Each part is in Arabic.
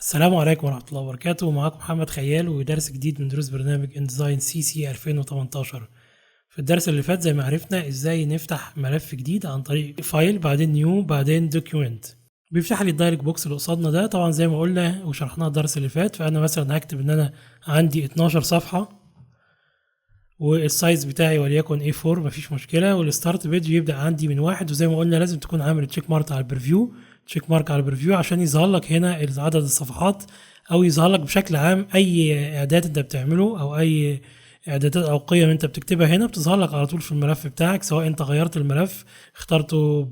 السلام عليكم ورحمة الله وبركاته. معاكم محمد خيال ودرس جديد من دروس برنامج انديزاين سي سي 2018. في الدرس اللي فات زي ما عرفنا ازاي نفتح ملف جديد عن طريق فايل بعدين نيو بعدين دوكيومنت. بيفتح لي الدايركت بوكس اللي قصادنا ده. طبعا زي ما قلنا وشرحناه الدرس اللي فات، فانا مثلا هكتب ان انا عندي 12 صفحة والسايز بتاعي وليكن A4 مفيش مشكلة، والستارت بيج يبدأ عندي من 1. وزي ما قلنا لازم تكون عامل تشيك مارك على البريفيو عشان يظهر لك هنا عدد الصفحات، او يظهر لك بشكل عام اي اعداد انت بتعمله او اي اعدادات او قيم انت بتكتبها هنا بتظهر لك على طول في الملف بتاعك، سواء انت غيرت الملف اخترته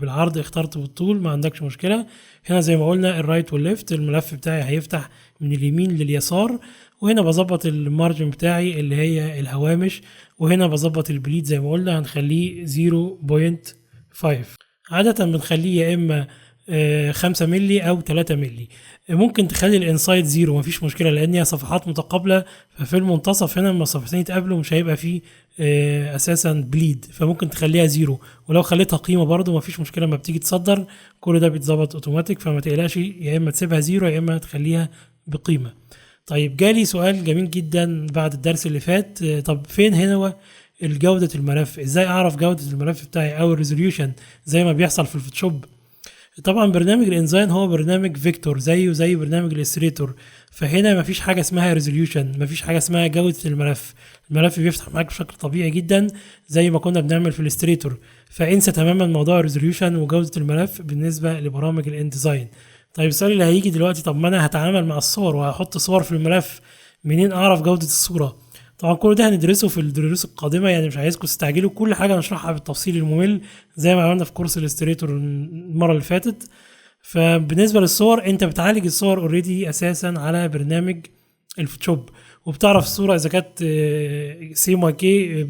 بالعرض اخترته بالطول ما عندكش مشكلة. هنا زي ما قلنا الرايت والليفت، الملف بتاعي هيفتح من اليمين لليسار، وهنا بظبط المارجن بتاعي اللي هي الهوامش، وهنا بظبط البليد زي ما قلنا هنخليه 0.5. عادة بنخليه يا اما 5 ملي او 3 ملي. ممكن تخلي الانسايد 0 مفيش مشكله لان هي صفحات متقابله، ففي المنتصف هنا لما الصفحتين يتقابلوا مش هيبقى فيه اساسا بليد، فممكن تخليها 0. ولو خليتها قيمه برضو مفيش مشكله، لما بتيجي تصدر كل ده بيتظبط اوتوماتيك، فما تقلقش، يا اما تسيبها 0 يا اما تخليها بقيمه. طيب جالي سؤال جميل جدا بعد الدرس اللي فات، طب فين هنا الجودة الملف؟ ازاي اعرف جودة الملف بتاعي او الريزوليوشن زي ما بيحصل في الفوتوشوب؟ طبعا برنامج الانزاين هو برنامج فيكتور زيه زي برنامج الاستريتور، فهنا مفيش حاجه اسمها ريزوليوشن، مفيش حاجه اسمها جوده الملف بيفتح معاك بشكل طبيعي جدا زي ما كنا بنعمل في الاستريتور، فانسى تماما موضوع الريزوليوشن وجوده الملف بالنسبه لبرامج الانديزاين. طيب السؤال اللي هيجي دلوقتي، طب ما انا هتعامل مع الصور وهحط صور في الملف، منين اعرف جوده الصوره؟ طبعا كل ده هندرسه في الدروس القادمه، يعني مش عايزكم تستعجلوا، كل حاجه نشرحها بالتفصيل الممل زي ما عملنا في كورس الاستريتور المره اللي فاتت. فبالنسبه للصور، انت بتعالج الصور اوريدي اساسا على برنامج الفوتوشوب، وبتعرف الصوره اذا كانت سي ام كي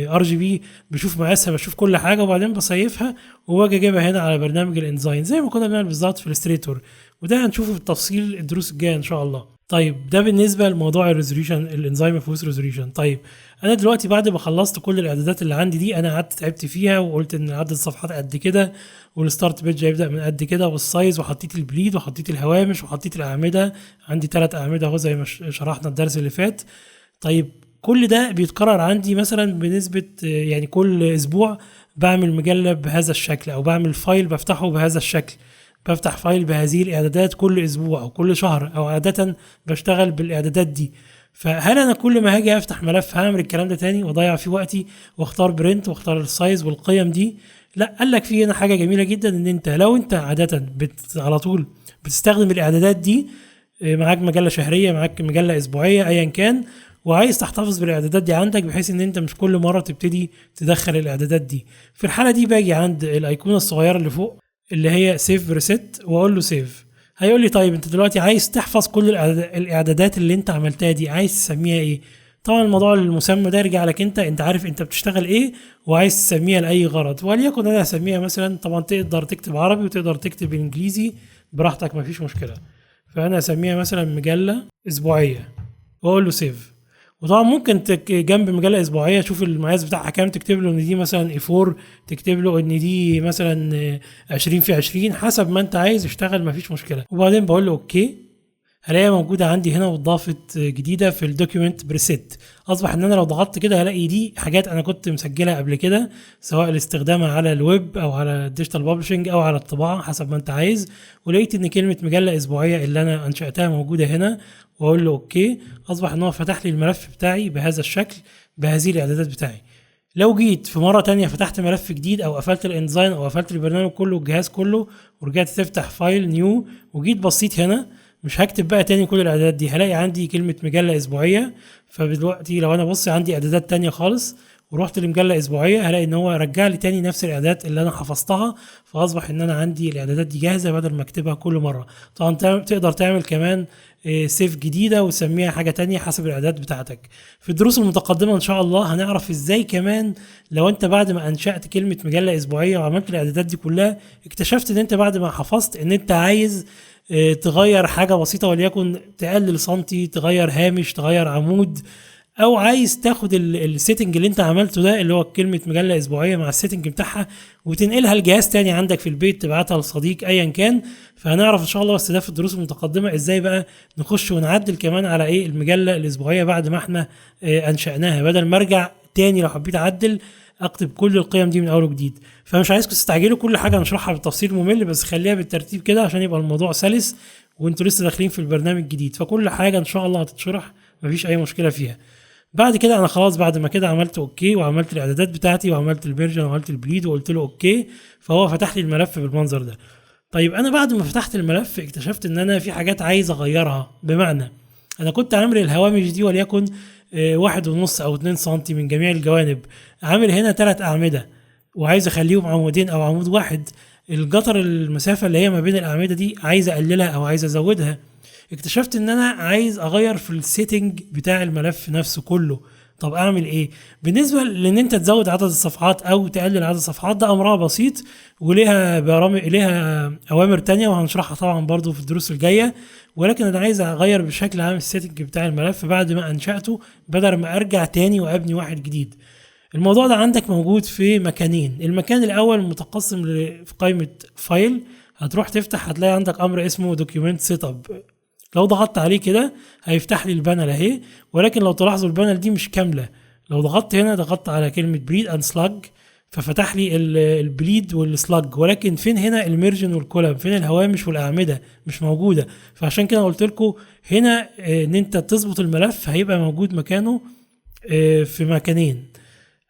ار جي بي، بشوف مقاسها بشوف كل حاجه، وبعدين بصيفها وباجي اجيبها هنا على برنامج الانزاين زي ما كنا بنعمل بالظبط في الاستريتور، وده هنشوفه بالتفصيل الدروس الجايه ان شاء الله. طيب ده بالنسبه لموضوع الريزوليوشن، الانزيم فويس ريزوليوشن. طيب انا دلوقتي بعد ما خلصت كل الاعدادات اللي عندي دي، انا قعدت تعبت فيها وقلت ان عدد الصفحات قد كده والستارت بيج هيبدا من قد كده والسايز، وحطيت البليد وحطيت الهوامش وحطيت الاعمده، عندي 3 اعمده اهو زي ما شرحنا الدرس اللي فات. طيب كل ده بيتكرر عندي مثلا بنسبه يعني كل اسبوع بعمل مجله بهذا الشكل او بعمل فايل بفتحه بهذا الشكل، بفتح فايل بهذه الاعدادات كل اسبوع او كل شهر، او عاده بشتغل بالاعدادات دي. فهل انا كل ما هاجي افتح ملف هعمل الكلام ده تاني واضيع فيه وقتي واختار برنت واختار السايز والقيم دي؟ لا، قال لك في هنا حاجه جميله جدا، ان انت لو انت عاده على طول بتستخدم الاعدادات دي، معاك مجله شهريه معاك مجله اسبوعيه ايا كان، وعايز تحتفظ بالاعدادات دي عندك بحيث ان انت مش كل مره تبتدي تدخل الاعدادات دي، في الحاله دي باجي عند الايقونه الصغيره اللي فوق اللي هي سيف بريسيت واقول له سيف. هيقول لي طيب انت دلوقتي عايز تحفظ كل الاعدادات اللي انت عملتها دي، عايز تسميها ايه؟ طبعا الموضوع المسمى ده يرجع لك انت عارف انت بتشتغل ايه وعايز تسميها لاي غرض، وليكن انا هسميها مثلا، طبعا تقدر تكتب عربي وتقدر تكتب انجليزي براحتك مفيش مشكله، فانا هسميها مثلا مجله اسبوعيه واقول له سيف. وطبعا ممكن جنب مجله اسبوعيه تشوف المقاس بتاعها كام، تكتب له ان دي مثلا A4، تكتب له ان دي مثلا 20 في 20 حسب ما انت عايز اشتغل مفيش مشكله، وبعدين بقول له اوكي. هلاقيها موجوده عندي هنا واتضافت جديده في الدوكيومنت بريسيت. اصبح ان انا لو ضغطت كده هلاقي دي حاجات انا كنت مسجلها قبل كده، سواء لاستخدامها على الويب او على الديجيتال بابلشنج او على الطباعه حسب ما انت عايز. ولقيت ان كلمه مجله اسبوعيه اللي انا انشاتها موجوده هنا، واقول له اوكي. اصبح ان هو فتح لي الملف بتاعي بهذا الشكل بهذه الاعدادات بتاعي. لو جيت في مره تانية فتحت ملف جديد او قفلت الانزاين او قفلت البرنامج كله الجهاز كله ورجعت تفتح فايل نيو وجيت بصيت هنا، مش هكتب بقى تاني كل الاعدادات دي، هلاقي عندي كلمه مجله اسبوعيه. فدلوقتي لو انا بص عندي اعدادات تانية خالص ورحت لمجله اسبوعيه، هلاقي ان هو رجع لي تاني نفس الاعدادات اللي انا حفظتها، فاصبح ان انا عندي الاعدادات دي جاهزه بدل ما اكتبها كل مره. طبعا تقدر تعمل كمان سيف جديده وتسميها حاجه تانية حسب الاعداد بتاعتك. في الدروس المتقدمه ان شاء الله هنعرف ازاي كمان لو انت بعد ما انشات كلمه مجله اسبوعيه وعملت الاعدادات دي كلها، اكتشفت ان انت بعد ما حفظت ان انت عايز تغير حاجه بسيطه، وليكن تقلل سنتي، تغير هامش، تغير عمود، او عايز تاخد السيتنج اللي انت عملته ده اللي هو كلمه مجله اسبوعيه مع السيتنج بتاعها وتنقلها لجهاز تاني عندك في البيت، تبعتها لصديق ايا كان. فهنعرف ان شاء الله بس ده في الدروس المتقدمه ازاي بقى نخش ونعدل كمان على ايه المجله الاسبوعيه بعد ما احنا انشأناها، بدل ما ارجع تاني لو حبيت اعدل اكتب كل القيم دي من اول وجديد. فمش عايزكم تستعجلوا، كل حاجه نشرحها بالتفصيل ممل، بس خليها بالترتيب كده عشان يبقى الموضوع سلس وانتوا لسه داخلين في البرنامج الجديد. فكل حاجه ان شاء الله هتتشرح، مفيش اي مشكله فيها. بعد كده انا خلاص بعد ما كده عملت اوكي وعملت الاعدادات بتاعتي وعملت الفيرجن وعملت البليد وقلت له اوكي، فهو فتح لي الملف بالمنظر ده. طيب انا بعد ما فتحت الملف اكتشفت ان انا في حاجات عايز اغيرها. بمعنى انا كنت عامل الهوامش دي وليكن 1.5 أو 2 سنتي من جميع الجوانب، عامل هنا 3 أعمدة وعايز اخليهم عمودين او عمود واحد. الجطر المسافة اللي هي ما بين الأعمدة دي عايز اقللها او عايز ازودها. اكتشفت ان انا عايز اغير في السيتنج بتاع الملف نفسه كله. طب اعمل ايه؟ بالنسبه لان انت تزود عدد الصفحات او تقلل عدد الصفحات ده امرها بسيط، وليها برامج ليها اوامر تانية وهنشرحها طبعا برضو في الدروس الجايه. ولكن انا عايز اغير بشكل عام السيتنج بتاع الملف بعد ما انشأته بدل ما ارجع تاني وابني واحد جديد. الموضوع ده عندك موجود في مكانين. المكان الاول متقسم في قائمه فايل، هتروح تفتح هتلاقي عندك امر اسمه دوكيومنت سيت اب. لو ضغطت عليه كده هيفتح لي البانل اهي، ولكن لو تلاحظوا البانل دي مش كامله. لو ضغطت هنا ضغطت على كلمه بريد اند سلاج ففتح لي البليد والسلاج، ولكن فين هنا الميرجن والكولم؟ فين الهوامش والاعمده؟ مش موجوده. فعشان كده قلت لكم هنا ان انت تظبط الملف هيبقى موجود مكانه في مكانين.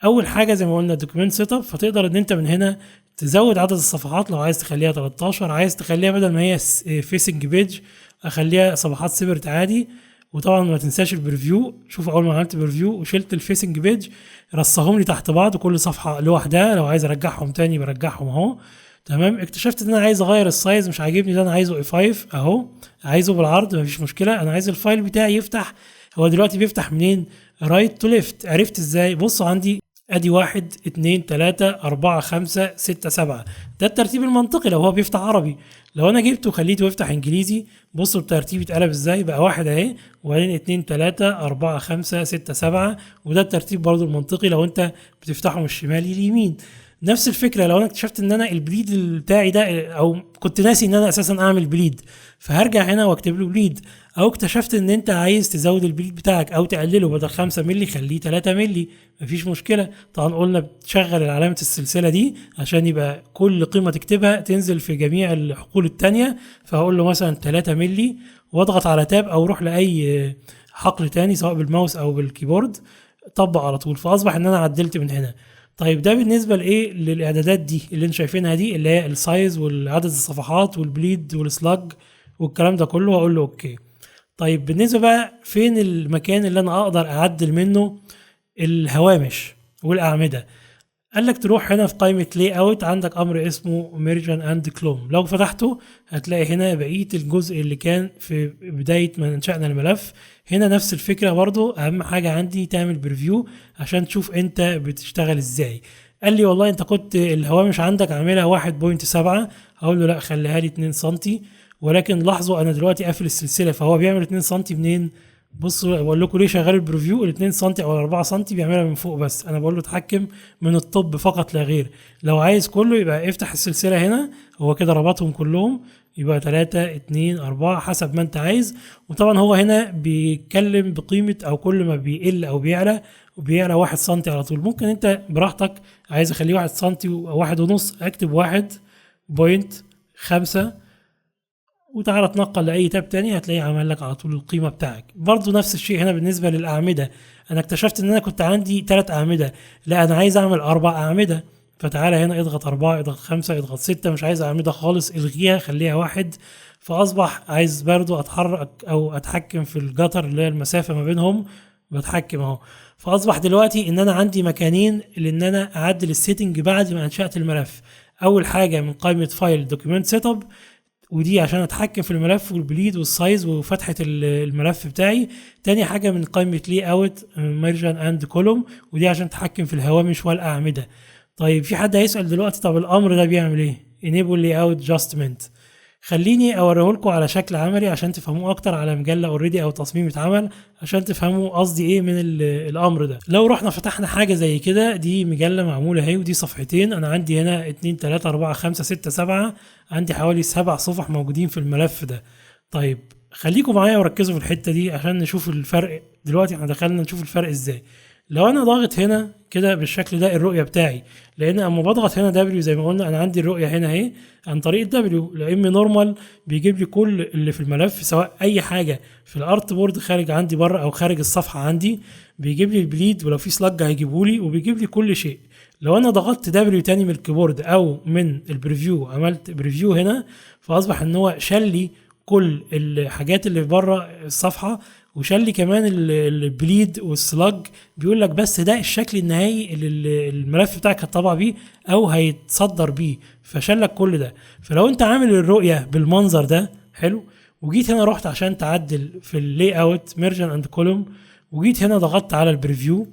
اول حاجه زي ما قلنا دوكيمنت سيت اب، فتقدر ان انت من هنا تزود عدد الصفحات لو عايز تخليها 13، عايز تخليها بدل ما هي فيسنج بيج اخليها صفحات سيبرت عادي. وطبعا ما تنساش البريفيو. شوف اول ما عملت بريفيو وشلت الفيسنج بيج رصهم لي تحت بعض وكل صفحه لوحدها، لو عايز ارجعهم تاني برجعهم اهو. تمام. اكتشفت ان انا عايز اغير السايز، مش عاجبني ده، انا عايزه A5 اهو، عايزه بالعرض مفيش مشكله. انا عايز الفايل بتاعي يفتح، هو دلوقتي بيفتح منين؟ رايت تو ليفت. عرفت ازاي؟ بصوا عندي ادي 1 2 3 4 5 6 7، ده الترتيب المنطقي لو هو بيفتح عربي. لو انا جبته وخليته يفتح انجليزي بصوا الترتيب اتقلب ازاي، بقى 1 اهي وبعدين 2 3 4 5 6 7، وده الترتيب برضو المنطقي لو انت بتفتحه من الشمال لليمين. نفس الفكره لو انا اكتشفت ان انا البليد بتاعي ده او كنت ناسي ان انا اساسا اعمل بليد، فهرجع هنا واكتب له بليد. او اكتشفت ان انت عايز تزود البليد بتاعك او تقلله، بدل 5 مللي خليه 3 مللي، مفيش مشكله. طبعا قلنا بتشغل علامه السلسله دي عشان يبقى كل قيمه تكتبها تنزل في جميع الحقول الثانيه. فهقول له مثلا 3 مللي واضغط على تاب او روح لاي حقل تاني سواء بالماوس او بالكيبورد طبق على طول، فاصبح ان انا عدلت من هنا. طيب ده بالنسبه لايه؟ للاعدادات دي اللي انتم شايفينها دي اللي هي السايز والعدد الصفحات والبليد والسلاج والكلام ده كله، واقول له اوكي. طيب بالنسبه بقى فين المكان اللي انا اقدر اعدل منه الهوامش والاعمده؟ قال لك تروح هنا في قائمه لاي اوت، عندك امر اسمه ميرجن اند كلون. لو فتحته هتلاقي هنا بقيه الجزء اللي كان في بدايه ما انشأنا الملف. هنا نفس الفكره برضو، اهم حاجه عندي تعمل بريفيو عشان تشوف انت بتشتغل ازاي. قال لي والله انت كنت الهوامش عندك عاملها 1.7، هقول له لا خليها لي 2 سم. ولكن لاحظوا انا دلوقتي قافل السلسله فهو بيعمل 2 سم منين؟ بصوا بقول لكم ليه شغال البريفيو. ال 2 سم او 4 سم بيعملها من فوق بس، انا بقول له اتحكم من الطب فقط لا غير. لو عايز كله يبقى افتح السلسله هنا، هو كده ربطهم كلهم يبقى 3 2 4 حسب ما انت عايز. وطبعا هو هنا بيتكلم بقيمه او كل ما بيقل او بيعلى وبيعلى 1 سم على طول. ممكن انت براحتك عايز اخليه 1 سم او 1.5 اكتب 1.5 وتعالى تنقل لاي تاب تاني هتلاقيه عمل لك على طول القيمه بتاعك. برضو نفس الشيء هنا بالنسبه للاعمده. انا اكتشفت ان انا كنت عندي 3 اعمده، لا انا عايز اعمل 4 اعمده، فتعالى هنا اضغط 4 اضغط 5 اضغط 6، مش عايز اعمده خالص الغيها خليها 1. فاصبح عايز برضو اتحرك او اتحكم في الجتر اللي هي المسافه ما بينهم، بتحكم اهو. فاصبح دلوقتي ان انا عندي مكانين لان انا اعدل السيتنج بعد ما انشأت الملف. اول حاجه من قائمه فايل دوكيومنت سيت اب، ودي عشان اتحكم في الملف والبليد والسايز وفتحه الملف بتاعي. تاني حاجه من قائمه لي اوت ميرجن اند كولوم، ودي عشان اتحكم في الهوامش والاعمده. طيب في حد هيسال دلوقتي طب الامر ده بيعمل ايه؟ enable layout adjustment. خليني اوريهولكوا على شكل عملي عشان تفهموه اكتر، على مجله اوريدي او تصميم اتعمل، عشان تفهموا قصدي ايه من الامر ده. لو رحنا فتحنا حاجه زي كده، دي مجله معموله اهي، ودي صفحتين. انا عندي هنا 2 3 4 5 6 7، عندي حوالي 7 صفح موجودين في الملف ده. طيب خليكم معايا وركزوا في الحته دي عشان نشوف الفرق. دلوقتي احنا دخلنا نشوف الفرق ازاي. لو انا ضاغط هنا كده بالشكل ده الرؤيه بتاعي، لان اما بضغط هنا دبليو زي ما قلنا انا عندي الرؤيه هنا اهي عن طريق الدبليو. لان نورمال بيجيب لي كل اللي في الملف، سواء اي حاجه في الارت بورد خارج عندي بره او خارج الصفحه عندي، بيجيب لي البليد، ولو في سلاج هيجيبه لي، وبيجيب لي كل شيء. لو انا ضغطت دبليو تاني من الكيبورد او من البريفيو، عملت بريفيو هنا، فاصبح ان هو شال لي كل الحاجات اللي بره الصفحه، وشال لي كمان البليد والسلاج. بيقول لك بس ده الشكل النهائي اللي الملف بتاعك هتطبع بيه او هيتصدر بيه، فشال لك كل ده. فلو انت عامل الرؤيه بالمنظر ده حلو، وجيت هنا رحت عشان تعدل في اللاي اوت ميرجن اند كولوم، وجيت هنا ضغطت على البريفيو،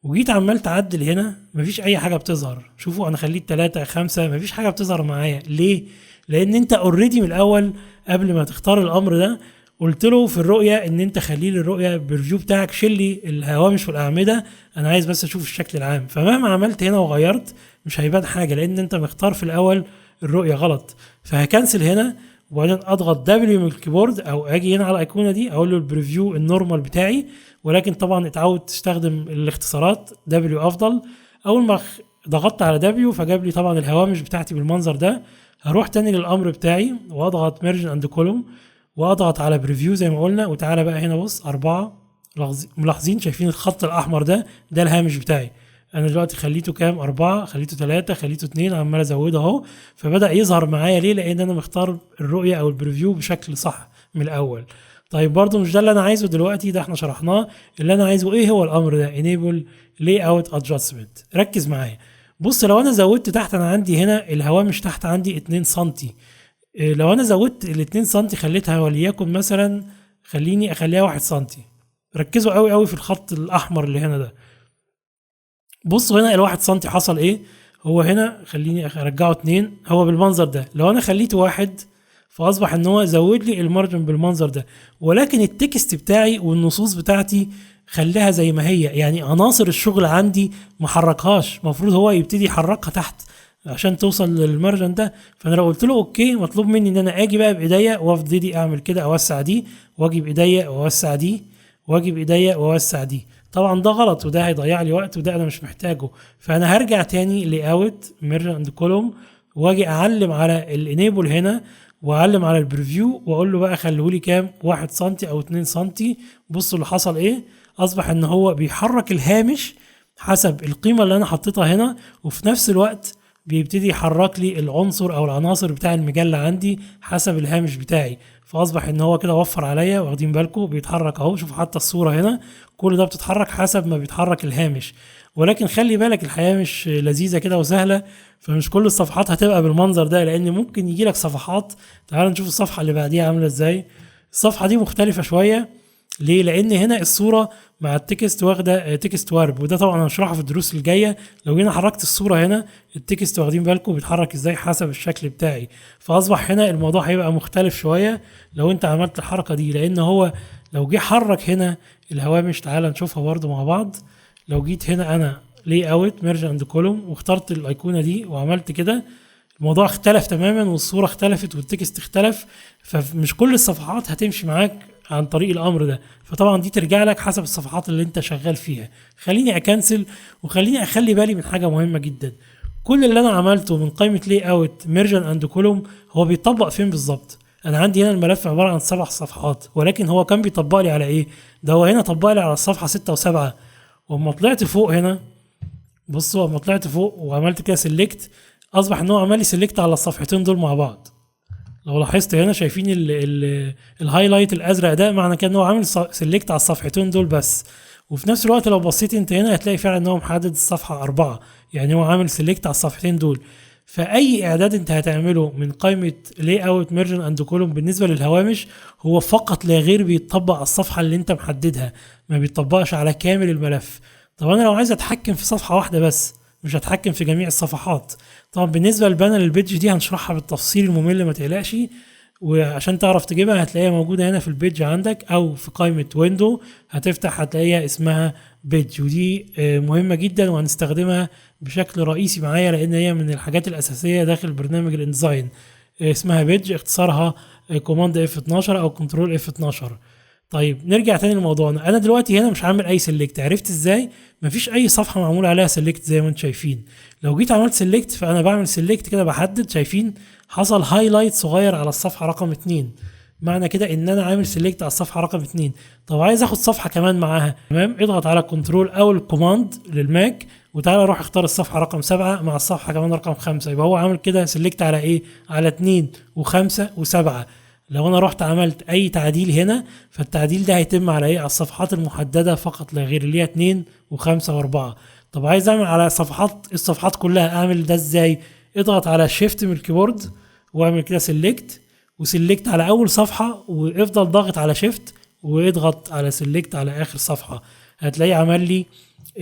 وجيت عمال تعدل هنا، مفيش اي حاجه بتظهر. شوفوا انا خليت 3 5، مفيش حاجه بتظهر معايا. ليه؟ لان انت اوريدي من الاول قبل ما تختار الامر ده قلت له في الرؤيه ان انت خلي لي الرؤيه بالريفيو بتاعك، شيل لي الهوامش والاعمده، انا عايز بس اشوف الشكل العام. فمهما عملت هنا وغيرت مش هيبان حاجه، لان انت مختار في الاول الرؤيه غلط. فهكنسل هنا، وبعدين اضغط دبليو من الكيبورد، او اجي هنا على الايقونه دي اقول له البريفيو النورمال بتاعي، ولكن طبعا اتعود تستخدم الاختصارات، دبليو افضل. اول ما ضغطت على دبليو فجاب لي طبعا الهوامش بتاعتي بالمنظر ده. هروح تاني للامر بتاعي واضغط ميرج اند كولوم، واضغط على بريفيو زي ما قلنا، وتعالى بقى هنا بص 4. ملاحظين شايفين الخط الاحمر ده؟ ده الهامش بتاعي. انا دلوقتي خليته كام؟ 4، خليته 3، خليته 2، عمال ازوده اهو. فبدا يظهر معايا ليه؟ لان انا مختار الرؤيه او البريفيو بشكل صح من الاول. طيب برضو مش ده اللي انا عايزه دلوقتي، ده احنا شرحناه. اللي انا عايزه ايه هو الامر ده؟ enable layout adjustment. ركز معايا. بص لو انا زودت تحت، انا عندي هنا الهوامش تحت عندي 2 سنتي. لو انا زودت ال 2 سنتي خليتها وليكن مثلا، خليني اخليها 1 سنتي. ركزوا قوي قوي في الخط الاحمر اللي هنا ده. بصوا هنا ال1 سنتي حصل ايه؟ هو هنا خليني ارجعه 2، هو بالمنظر ده. لو انا خليته 1 فاصبح ان هو زود لي المارجن بالمنظر ده، ولكن التكست بتاعي والنصوص بتاعتي خليها زي ما هي. يعني عناصر الشغل عندي ما حركهاش، المفروض هو يبتدي يحركها تحت عشان توصل للمارجن ده. فانا لو قلت له اوكي، مطلوب مني ان انا اجي بقى بايديا وافضل اعمل كده، اوسع دي واجي بايديا واوسع دي واجي بايديا واوسع دي. طبعا ده غلط، وده هيضيع لي وقت، وده انا مش محتاجه. فانا هرجع تاني لاوت ميرج اند كولوم، واجي اعلم على الانيبل هنا، واعلم على البريفيو، واقول له بقى خليهولي كام؟ 1 سنتي او 2 سنتي. بصوا اللي حصل ايه؟ اصبح ان هو بيحرك الهامش حسب القيمه اللي انا حطيتها هنا، وفي نفس الوقت بيبتدي يحرك لي العنصر او العناصر بتاع المجله عندي حسب الهامش بتاعي. فاصبح ان هو كده وفر عليا. واخدين بالكم بيتحرك اهو، شوفوا حتى الصوره هنا كل ده بتتحرك حسب ما بيتحرك الهامش. ولكن خلي بالك الحياه مش لذيذه كده وسهله، فمش كل الصفحات هتبقى بالمنظر ده، لان ممكن يجي لك صفحات. تعال نشوف الصفحه اللي بعديها عامله ازاي. الصفحه دي مختلفه شويه. ليه؟ لان هنا الصوره مع التكست واخده تكست وارب، وده طبعا هنشرحه في الدروس الجايه. لو جينا حركت الصوره هنا، التكست واخدين بالكم بيتحرك ازاي حسب الشكل بتاعي. فاصبح هنا الموضوع هيبقى مختلف شويه لو انت عملت الحركه دي، لان هو لو جه حرك هنا الهوامش. تعال نشوفها برضو مع بعض. لو جيت هنا انا لي اوت ميرج اند كولوم واخترت الايقونه دي وعملت كده، الموضوع اختلف تماما، والصوره اختلفت والتكست اختلف. فمش كل الصفحات هتمشي معاك عن طريق الامر ده. فطبعا دي ترجع لك حسب الصفحات اللي انت شغال فيها. خليني اكنسل، وخليني اخلي بالي من حاجه مهمه جدا. كل اللي انا عملته من قائمه لي اوت ميرجن اند كولوم هو بيطبق فين بالظبط؟ انا عندي هنا الملف عباره عن 7 صفحات، ولكن هو كان بيطبق لي على ايه؟ ده هو هنا طبق لي على الصفحه 6 و7. واما طلعت فوق هنا، بصوا اما طلعت فوق وعملت كده سيلكت، اصبح ان هو عمل لي سيلكت على الصفحتين دول مع بعض. لو لاحظت هنا شايفين الهايلايت الازرق ده، معنى كده ان هو عامل سيلكت على الصفحتين دول بس. وفي نفس الوقت لو بصيت انت هنا هتلاقي فعلا ان هو محدد الصفحه 4، يعني هو عامل سيلكت على الصفحتين دول. فاي اعداد انت هتعمله من قائمه لاي اوت ميرجن اند كولوم بالنسبه للهوامش، هو فقط لا غير بيتطبق على الصفحه اللي انت محددها، ما بيتطبقش على كامل الملف. طب انا لو عايز اتحكم في صفحه واحده بس، مش هتحكم في جميع الصفحات. طبعا بالنسبه للبانل البيدج دي هنشرحها بالتفصيل الممل ما تقلقش. وعشان تعرف تجيبها هتلاقيها موجودة هنا في البيج عندك او في قائمة ويندو، هتفتح هتلاقيها اسمها بيج، ودي مهمة جدا وهنستخدمها بشكل رئيسي معايا لان هي من الحاجات الاساسية داخل برنامج الانديزاين. اسمها بيج، اختصارها كوماند اف 12 او كنترول اف 12. طيب نرجع تاني لموضوعنا. انا دلوقتي هنا مش عامل اي سيلكت، عرفت ازاي؟ مفيش اي صفحه معمول عليها سيلكت زي ما انتم شايفين. لو جيت عملت سيلكت فانا بعمل سيلكت كده، بحدد، شايفين حصل هايلايت صغير على الصفحه رقم 2، معنى كده ان انا عامل سيلكت على الصفحه رقم 2. طب عايز اخد صفحه كمان معاها، تمام، اضغط على كنترول او الكوماند للماك وتعالى روح اختار الصفحه رقم 7 مع الصفحه كمان رقم 5، يبقى هو عامل كده سيلكت على ايه؟ على 2 و5 و7. لو انا رحت عملت اي تعديل هنا فالتعديل ده هيتم على ايه؟ على الصفحات المحدده فقط لا غير، اللي هي 2 و5 و4. طب عايز اعمل على الصفحات كلها، اعمل ده ازاي؟ اضغط على شيفت من الكيبورد واعمل كده سيلكت، وسيلكت على اول صفحه، وافضل ضاغط على شيفت واضغط على سيلكت على اخر صفحه، هتلاقيه عمل لي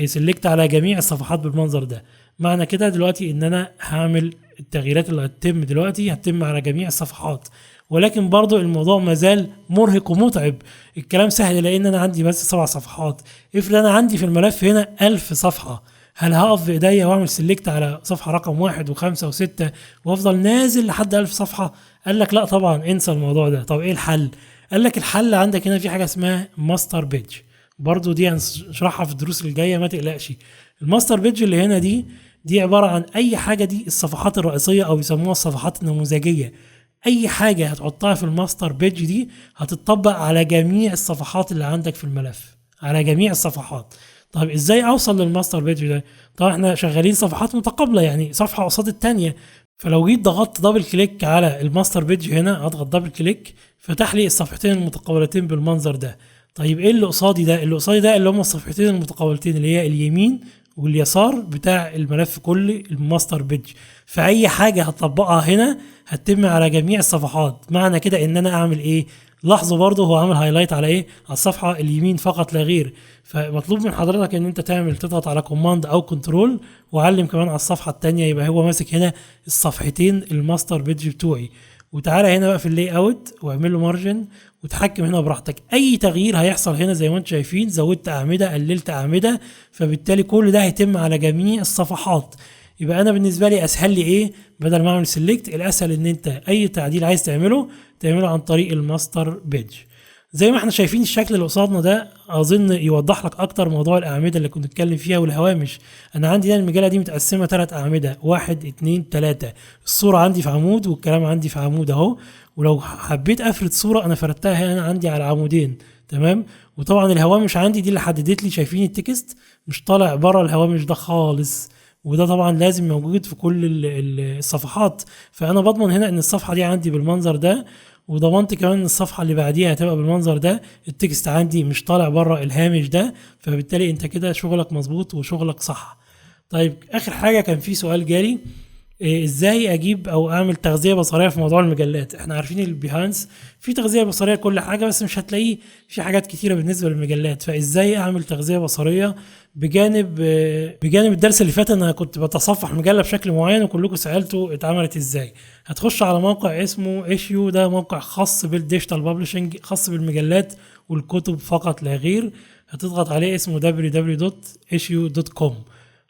سيلكت على جميع الصفحات بالمنظر ده. معنى كده دلوقتي ان انا هعمل التغييرات اللي هتتم دلوقتي هتتم على جميع الصفحات، ولكن برضو الموضوع مازال مرهق ومتعب. الكلام سهل لان انا عندي بس 7 صفحات، افرض انا عندي في الملف هنا 1000 صفحة، هل هقف بايديا واعمل سيلكت على صفحة رقم 1 و5 و6 وافضل نازل لحد 1000 صفحة؟ قال لك لا طبعا، انسى الموضوع ده. طب ايه الحل؟ قال لك الحل عندك هنا في حاجة اسمها ماستر بيج، برضو دي هنشرحها في الدروس الجاية ما تقلقش. الماستر بيج اللي هنا دي عبارة عن اي حاجة، دي الصفحات الرئيسية او بيسموها الصفحات النموذجية. اي حاجة هتحطها في الماستر بيج دي هتطبق على جميع الصفحات اللي عندك في الملف، على جميع الصفحات. طيب ازاي اوصل للماستر بيج ده؟ طبعا احنا شغالين صفحات متقابلة، يعني صفحة قصاد التانية، فلو جيت ضغطت دبل كليك على الماستر بيج هنا، اضغط دبل كليك فتح لي الصفحتين المتقابلتين بالمنظر ده. طيب ايه اللي قصادي ده؟ اللي قصادي ده اللي هم الصفحتين المتقابلتين اللي هي اليمين واليسار بتاع الملف كله الماستر بيج. فاي حاجه هتطبقها هنا هتتم على جميع الصفحات. معنى كده ان انا اعمل ايه؟ لاحظوا برضه هو عامل هايلايت على ايه؟ على الصفحه اليمين فقط لا غير. فمطلوب من حضرتك ان انت تضغط على كوماند او كنترول وعلم كمان على الصفحه الثانيه، يبقى هو ماسك هنا الصفحتين الماستر بيج بتوعي. وتعالى هنا بقى في اللاي اوت واعمل له مارجن وتحكم هنا براحتك. اي تغيير هيحصل هنا زي ما انتم شايفين، زودت اعمده قللت اعمده، فبالتالي كل ده هيتم على جميع الصفحات. يبقى انا بالنسبه لي اسهل لي ايه؟ بدل ما اعمل سيلكت، الاسهل ان انت اي تعديل عايز تعمله عن طريق الماستر بيج. زي ما احنا شايفين الشكل اللي قصادنا ده اظن يوضح لك اكتر موضوع الاعمده اللي كنت بتكلم فيها والهوامش. انا عندي هنا المجله دي متقسمه 3 اعمده، 1 2 3. الصوره عندي في عمود والكلام عندي في عمود اهو، ولو حبيت افرد صوره انا فردتها هنا عندي على عمودين، تمام. وطبعا الهوامش عندي دي اللي حددت لي، شايفين التكست مش طالع بره الهوامش ده خالص، وده طبعا لازم موجود في كل الصفحات. فانا بضمن هنا ان الصفحه دي عندي بالمنظر ده، وضمنت كمان ان الصفحه اللي بعديها هتبقى بالمنظر ده، التكست عندي مش طالع بره الهامش ده، فبالتالي انت كده شغلك مظبوط وشغلك صح. طيب اخر حاجه كان في سؤال جالي، ازاي اجيب او اعمل تغذيه بصريه في موضوع المجلات؟ احنا عارفين البيهانس في تغذيه بصريه لكل حاجه، بس مش هتلاقيه في حاجات كتيره بالنسبه للمجلات. فازاي اعمل تغذيه بصريه بجانب الدرس اللي فات انا كنت بتصفح مجله بشكل معين وكلكم سالتوا اتعملت ازاي. هتخش على موقع اسمه ايشيو، ده موقع خاص بالديجيتال بابلشنج، خاص بالمجلات والكتب فقط لا غير. هتضغط عليه اسمه www.issue.com،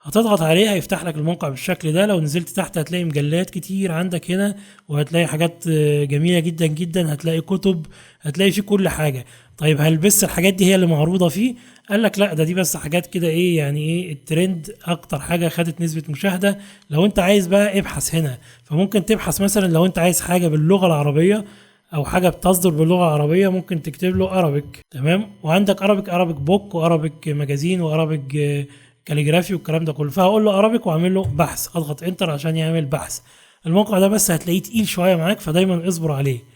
هتضغط عليه هيفتح لك الموقع بالشكل ده. لو نزلت تحت هتلاقي مجلات كتير عندك هنا، وهتلاقي حاجات جميلة جدا جدا، هتلاقي كتب، هتلاقي فيه كل حاجة. طيب هل بس الحاجات دي هي اللي معروضة فيه؟ قال لك لا، دي بس حاجات كده ايه يعني، ايه الترند، اكتر حاجة خدت نسبة مشاهدة. لو انت عايز بقى ابحث هنا، فممكن تبحث مثلا لو انت عايز حاجة باللغة العربية او حاجة بتصدر باللغة العربية ممكن تكتب له ارابيك، تمام. وعندك ارابيك بوك وارابيك ماجازين وارابيك كاليجرافي والكلام ده كله. فهقول له ارابيك واعمل له بحث، اضغط انتر عشان يعمل بحث. الموقع ده بس هتلاقيه تقيل شويه معاك، فدايما اصبر عليه.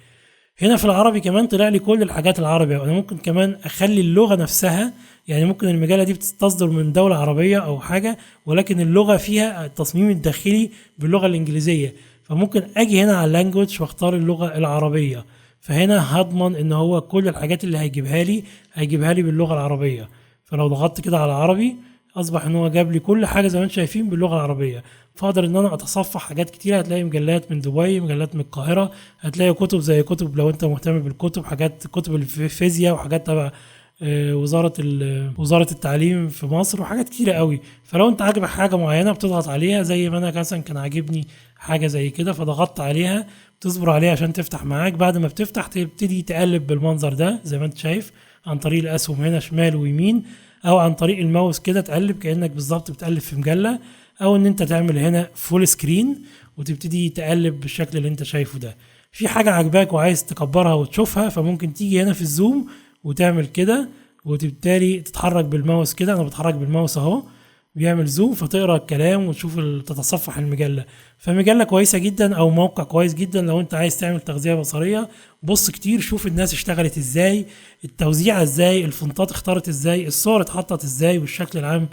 هنا في العربي كمان طلع لي كل الحاجات العربيه، وانا ممكن كمان اخلي اللغه نفسها، يعني ممكن المجله دي بتصدر من دوله عربيه او حاجه، ولكن اللغه فيها التصميم الداخلي باللغه الانجليزيه، فممكن اجي هنا على اللانجوج واختار اللغه العربيه. فهنا هضمن ان هو كل الحاجات اللي هيجيبها لي باللغه العربيه. فلو ضغطت كده على عربي اصبح ان هو جاب لي كل حاجه زي ما انتم شايفين باللغه العربيه، فاقدر ان انا اتصفح حاجات كتير. هتلاقي مجلات من دبي، مجلات من القاهره، هتلاقي كتب زي كتب لو انت مهتم بالكتب، حاجات كتب الفيزياء وحاجات تبع وزاره التعليم في مصر وحاجات كتيره قوي. فلو انت عاجبك حاجه معينه بتضغط عليها، زي ما انا مثلا كان عاجبني حاجه زي كده فضغطت عليها، تصبر عليها عشان تفتح معاك. بعد ما بتفتح تبتدي تقلب بالمنظر ده زي ما انت شايف عن طريق الاسهم هنا شمال ويمين، او عن طريق الماوس كده تقلب كانك بالظبط بتقلب في مجله، او ان انت تعمل هنا فول سكرين وتبتدي تقلب بالشكل اللي انت شايفه ده. في حاجه عجباك وعايز تكبرها وتشوفها، فممكن تيجي هنا في الزوم وتعمل كده، وتبتدي تتحرك بالماوس كده. انا بتحرك بالماوس اهو، بيعمل زوم فتقرا الكلام وتشوف تتصفح المجله. فمجله كويسه جدا او موقع كويس جدا لو انت عايز تعمل تغذيه بصريه. بص كتير، شوف الناس اشتغلت ازاي، التوزيع ازاي، الفونتات اختارت ازاي، الصور اتحطت ازاي، والشكل العام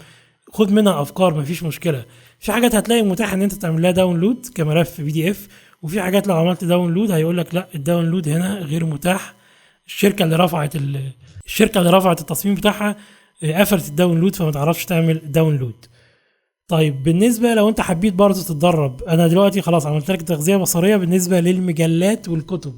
خد منها افكار مفيش مشكله. في حاجات هتلاقي متاح ان انت تعمل لها داونلود كملف PDF، وفي حاجات لو عملت داونلود هيقول لك لا الداونلود هنا غير متاح. الشركه اللي رفعت التصميم بتاعها قفلت الداونلود، فما تعرفش تعمل داونلود. طيب بالنسبه لو انت حبيت برضه تتدرب، انا دلوقتي خلاص عملت لك تغذيه بصريه بالنسبه للمجلات والكتب.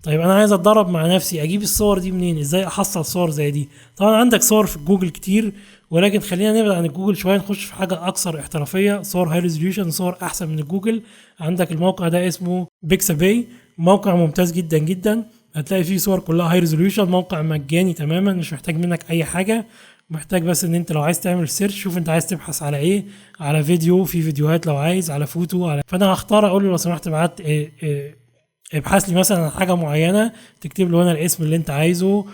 طيب انا عايز اتدرب مع نفسي، اجيب الصور دي منين؟ ازاي احصل صور زي دي؟ طبعا عندك صور في جوجل كتير، ولكن خلينا نبعد عن الجوجل شويه، نخش في حاجه اكثر احترافيه، صور هاي ريزوليوشن، صور احسن من الجوجل. عندك الموقع ده اسمه بيكساباي، موقع ممتاز جدا جدا، هتلاقي فيه صور كلها هاي ريزوليوشن، موقع مجاني تماما، مش محتاج منك اي حاجه، محتاج بس ان انت لو عايز تعمل سيرش، شوف انت عايز تبحث على ايه، على فيديو، في فيديوهات لو عايز، على فوتو، فانا هختار اقول له لو سمحت ابعت ابحث لي مثلا عن حاجه معينه، تكتب له هنا الاسم اللي انت عايزه،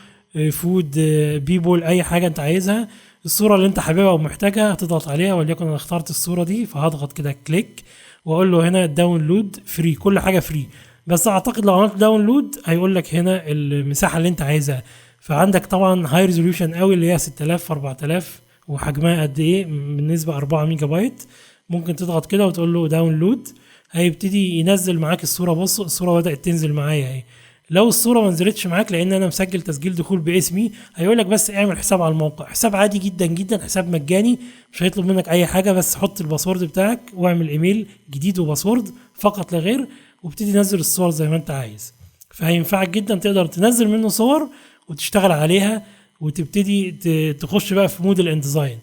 فود، بيبول، اي حاجه انت عايزها، الصوره اللي انت حاببها ومحتاجها هتضغط عليها، وليكن انا اخترت الصوره دي فهضغط كده كليك واقول له هنا داونلود فري، كل حاجه فري. بس اعتقد لو عملت داونلود هيقول لك هنا المساحه اللي انت عايزها. فعندك طبعا هاي ريزوليوشن قوي اللي هي 6000 في 4000 وحجمها قد ايه بالنسبه 4 ميجا بايت، ممكن تضغط كده وتقول له داونلود، هيبتدي ينزل معاك الصوره. بص الصوره بدات تنزل معايا اهي. لو الصوره ما نزلتش معاك لان انا مسجل تسجيل دخول باسمي، هيقول لك بس اعمل حساب على الموقع، حساب عادي جدا جدا، حساب مجاني مش هيطلب منك اي حاجه، بس حط الباسورد بتاعك واعمل ايميل جديد وباسورد فقط لا غير، وابتدي نزل الصور زي ما انت عايز. فهينفعك جدا، تقدر تنزل منه صور وتشتغل عليها وتبتدي تخش بقى في مود الانديزاين.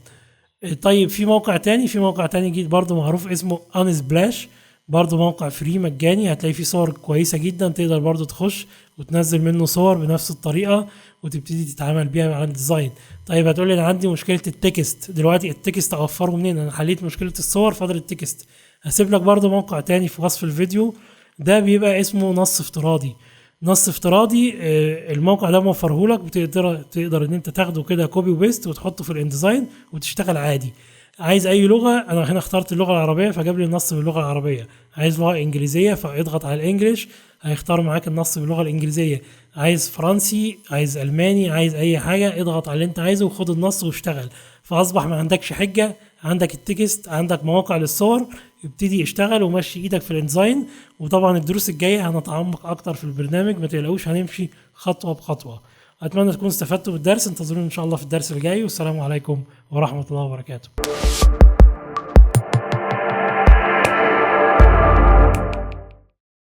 طيب في موقع تاني جديد برضه معروف اسمه انسبلاش، برضه موقع فري مجاني، هتلاقي فيه صور كويسه جدا، تقدر برضه تخش وتنزل منه صور بنفس الطريقه وتبتدي تتعامل بيها مع الديزاين. طيب هتقولي انا عندي مشكله التكست، دلوقتي التكست اوفره منين؟ انا حليت مشكله الصور، فاضل التكست. هسيب لك برضه موقع تاني في وصف الفيديو، ده بيبقى اسمه نص افتراضي. الموقع ده موفره لك، تقدر ان انت تاخده كده كوبي وبيست وتحطه في الانديزاين وتشتغل عادي. عايز اي لغه، انا هنا اخترت اللغه العربيه فجاب لي النص باللغه العربيه. عايز لغه انجليزيه فاضغط على الانجليش هيختار معاك النص باللغه الانجليزيه. عايز فرنسي، عايز الماني، عايز اي حاجه، اضغط على اللي انت عايزه وخد النص واشتغل. فاصبح ما عندكش حجه، عندك التكست، عندك مواقع للصور، ابتدي اشتغل ومشي ايدك في الانزاين. وطبعا الدروس الجايه هنتعمق اكتر في البرنامج، ما تقلقوش هنمشي خطوه بخطوه. اتمنى تكونوا استفدتوا بالدرس، انتظروني ان شاء الله في الدرس الجاي، والسلام عليكم ورحمه الله وبركاته.